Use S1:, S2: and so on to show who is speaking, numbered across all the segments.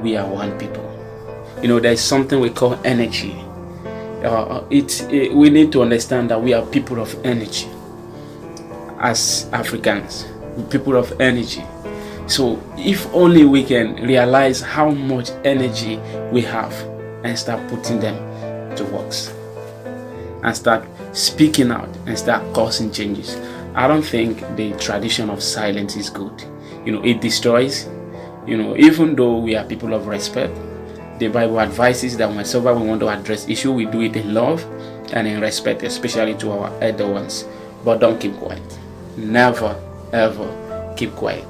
S1: we are one people. There's something we call energy. We need to understand that we are people of energy. As Africans, people of energy. So if only we can realize how much energy we have and start putting them to works and start speaking out and start causing changes. I don't think the tradition of silence is good. It destroys. Even though we are people of respect, the Bible advises that whenever we want to address issue, we do it in love and in respect, especially to our elder ones. But don't keep quiet. Never ever keep quiet.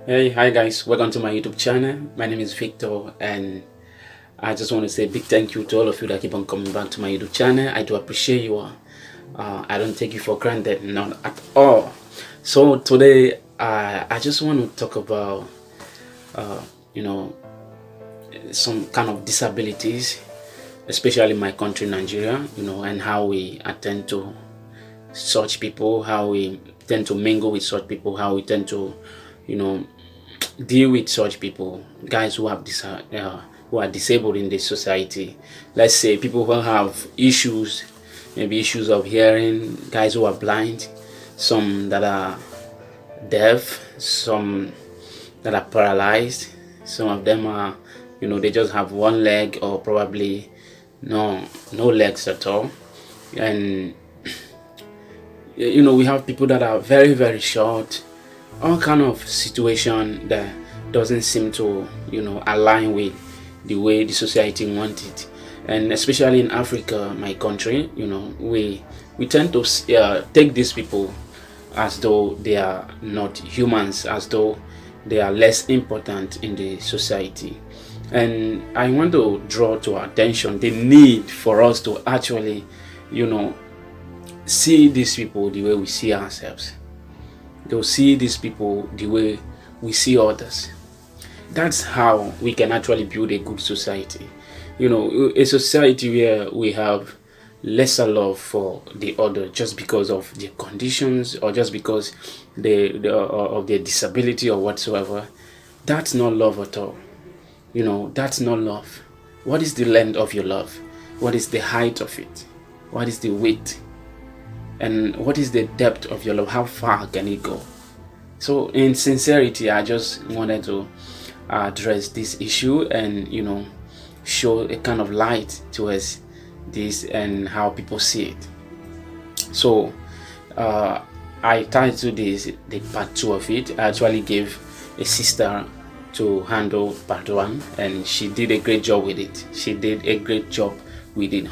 S1: Hey, hi guys, welcome to my YouTube channel. My name is Victor, and I just want to say a big thank you to all of you that keep on coming back to my YouTube channel. I do appreciate you. I don't take you for granted, not at all. So today I just want to talk about some kind of disabilities, especially in my country Nigeria, and how we attend to such people, how we tend to mingle with such people, how we tend to deal with such people, guys who have who are disabled in this society. Let's say people who have issues, maybe issues of hearing, guys who are blind, some that are deaf, some that are paralyzed, some of them are they just have one leg or probably no legs at all. And we have people that are very, very short, all kind of situation that doesn't seem to align with the way the society wants it. And especially in Africa, my country, we tend to take these people as though they are not humans, as though they are less important in the society. And I want to draw to our attention the need for us to actually see these people the way we see ourselves. They'll see these people the way we see others. That's how we can actually build a good society. A society where we have lesser love for the other just because of their conditions or just because of their disability or whatsoever. That's not love at all. That's not love. What is the length of your love? What is the height of it? What is the width? And what is the depth of your love? How far can it go? So in sincerity, I just wanted to address this issue and show a kind of light towards this and how people see it. So I titled this the part 2 of it. I actually gave a sister to handle part 1, and she did a great job with it.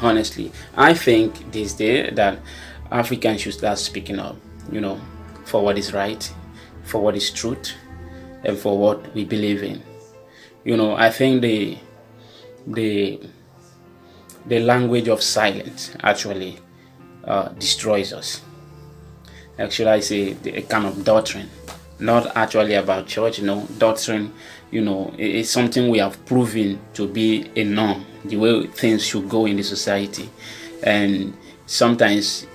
S1: Honestly, I think this day that Africans should start speaking up, for what is right, for what is truth, and for what we believe in. I think the language of silence actually destroys us. Actually, I say a kind of doctrine, not actually about church. Doctrine, is something we have proven to be a norm, the way things should go in the society, and sometimes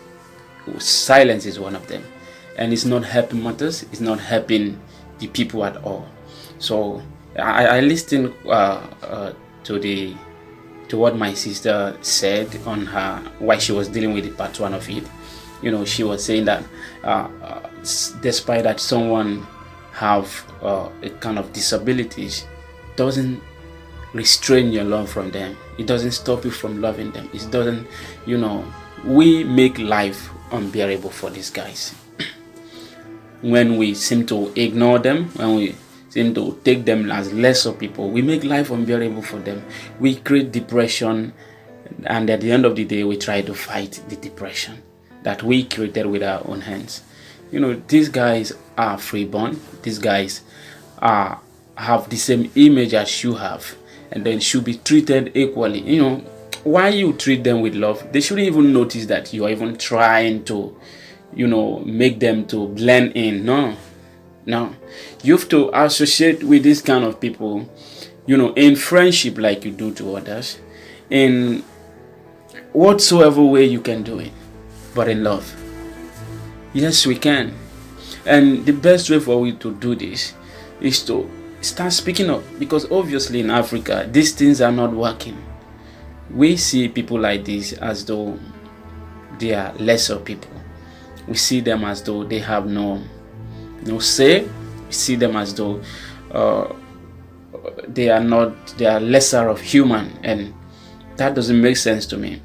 S1: silence is one of them, and it's not helping matters. It's not helping the people at all. So I listened to what my sister said on her while she was dealing with the part 1 of it. She was saying that despite that someone have a kind of disabilities, doesn't restrain your love from them. It doesn't stop you from loving them. It doesn't, we make life unbearable for these guys. When we seem to ignore them, when we seem to take them as lesser people, we make life unbearable for them. We create depression, and at the end of the day, we try to fight the depression that we created with our own hands. These guys are freeborn. These guys have the same image as you have, and then should be treated equally. Why you treat them with love? They shouldn't even notice that you are even trying to make them to blend in. No, you have to associate with this kind of people in friendship like you do to others, in whatsoever way you can do it. but in love. Yes, we can. And the best way for we to do this is to start speaking up, because obviously in Africa these things are not working. We see people like this as though they are lesser people. We see them as though they have no say. We see them as though they are lesser of human, and that doesn't make sense to me.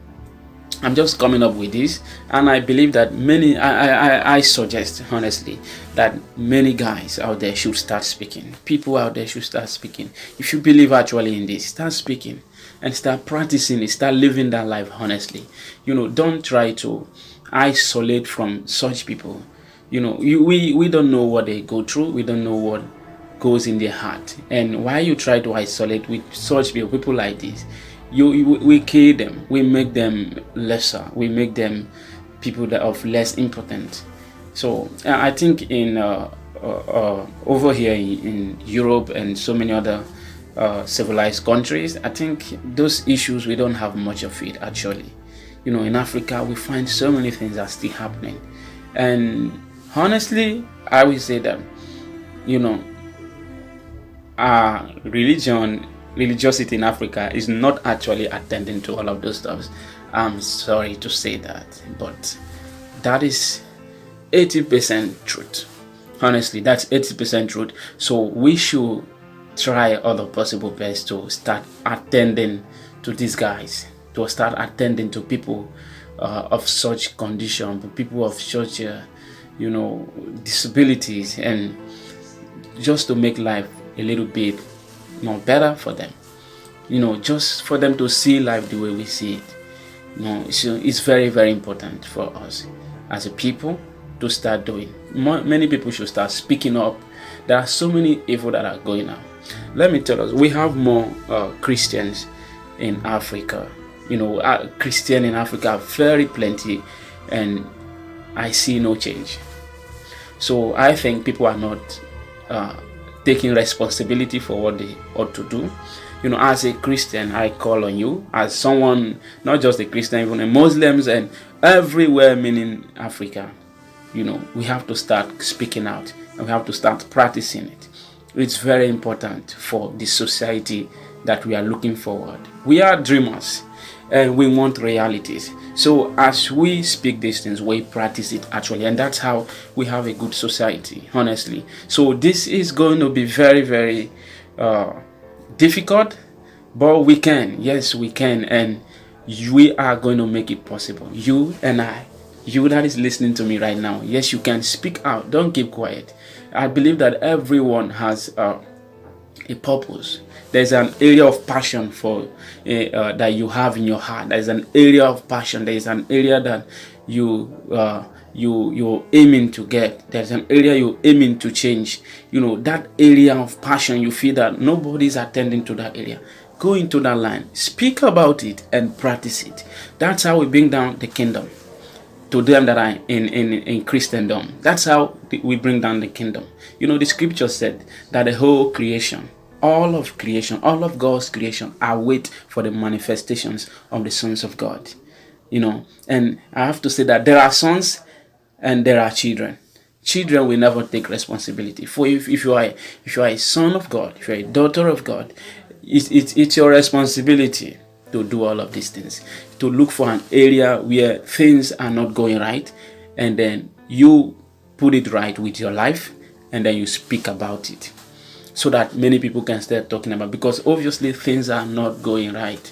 S1: I'm just coming up with this, and I believe that I suggest honestly that many guys out there should start speaking. People out there should start speaking. If you believe actually in this, start speaking and start practicing it. Start living that life honestly. Don't try to isolate from such people. We don't know what they go through. We don't know what goes in their heart. And why you try to isolate with such people like this, we kill them, we make them lesser, we make them people that of less important. So I think in over here in Europe and so many other civilized countries, I think those issues we don't have much of it actually. In Africa we find so many things are still happening, and honestly I will say that religiosity in Africa is not actually attending to all of those stuff. I'm sorry to say that, but that is 80% truth. Honestly, that's 80% truth. So we should try other possible best to start attending to these guys, to start attending to people of such condition, people of such disabilities, and just to make life a little bit more better for them. Just for them to see life the way we see it. So it's very, very important for us as a people to start doing. Many people should start speaking up. There are so many evil that are going on. Let me tell us, we have more Christians in Africa. Christian in Africa are very plenty, and I see no change. So I think people are not taking responsibility for what they ought to do. As a Christian, I call on you, as someone, not just a Christian, even a Muslims and everywhere, meaning Africa, we have to start speaking out, and we have to start practicing it. It's very important for the society that we are looking forward. We are dreamers, and we want realities. So as we speak these things, we practice it actually, and that's how we have a good society, honestly. So this is going to be very, very difficult, but we can. Yes, we can, and we are going to make it possible. You and I, you that is listening to me right now, yes, you can speak out. Don't keep quiet. I believe that everyone has a purpose. There's an area of passion for that you have in your heart. There's an area of passion. There's an area that you're aiming to get. There's an area you're aiming to change. That area of passion, you feel that nobody's attending to that area. Go into that line, speak about it, and practice it. That's how we bring down the kingdom to them that are in Christendom. That's how we bring down the kingdom. The scripture said that the whole creation, all of God's creation, await for the manifestations of the sons of God. And I have to say that there are sons and there are children. Children will never take responsibility. For if you are a son of God, if you're a daughter of God, it's your responsibility to do all of these things, to look for an area where things are not going right, and then you put it right with your life, and then you speak about it, so that many people can start talking about, because obviously things are not going right.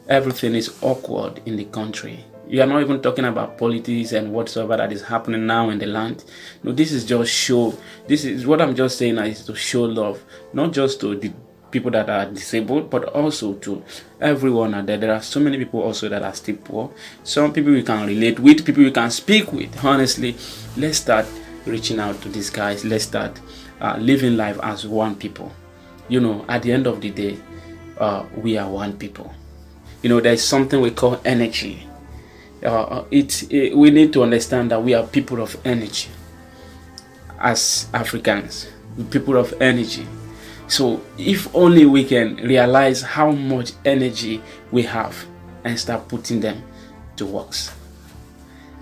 S1: Everything is awkward in the country. You are not even talking about politics and whatsoever that is happening now in the land. No, this is just show. This is what I'm just saying is to show love, not just to the people that are disabled, but also to everyone out there. There are so many people also that are still poor. Some people we can relate with, people we can speak with. Honestly, let's start reaching out to these guys. Let's start living life as one people. At the end of the day, we are one people. There's something we call energy. We need to understand that we are people of energy. As Africans, people of energy. So if only we can realize how much energy we have and start putting them to works.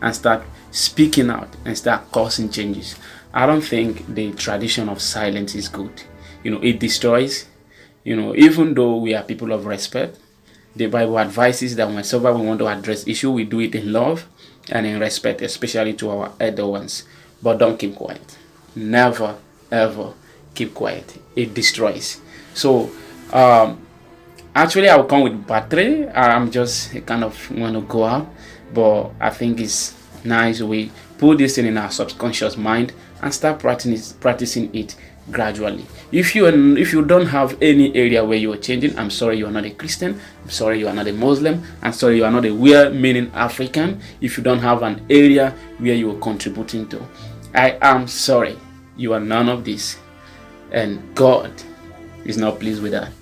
S1: and start speaking out and start causing changes. I don't think the tradition of silence is good. It destroys. Even though we are people of respect, the Bible advises that whenever we want to address issue, we do it in love and in respect, especially to our elder ones. But don't keep quiet. Never, ever keep quiet. It destroys. So, actually, I will come with battery. I'm just kind of want to go out, but I think it's nice we put this in our subconscious mind and start practicing it gradually. If you don't have any area where you are changing, I'm sorry you are not a Christian. I'm sorry you are not a Muslim. I'm sorry you are not a well-meaning African. If you don't have an area where you are contributing to, I am sorry you are none of this, and God is not pleased with that.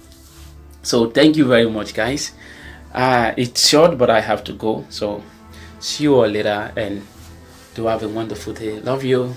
S1: So thank you very much, guys. It's short, but I have to go. So see you all later, and do have a wonderful day. Love you.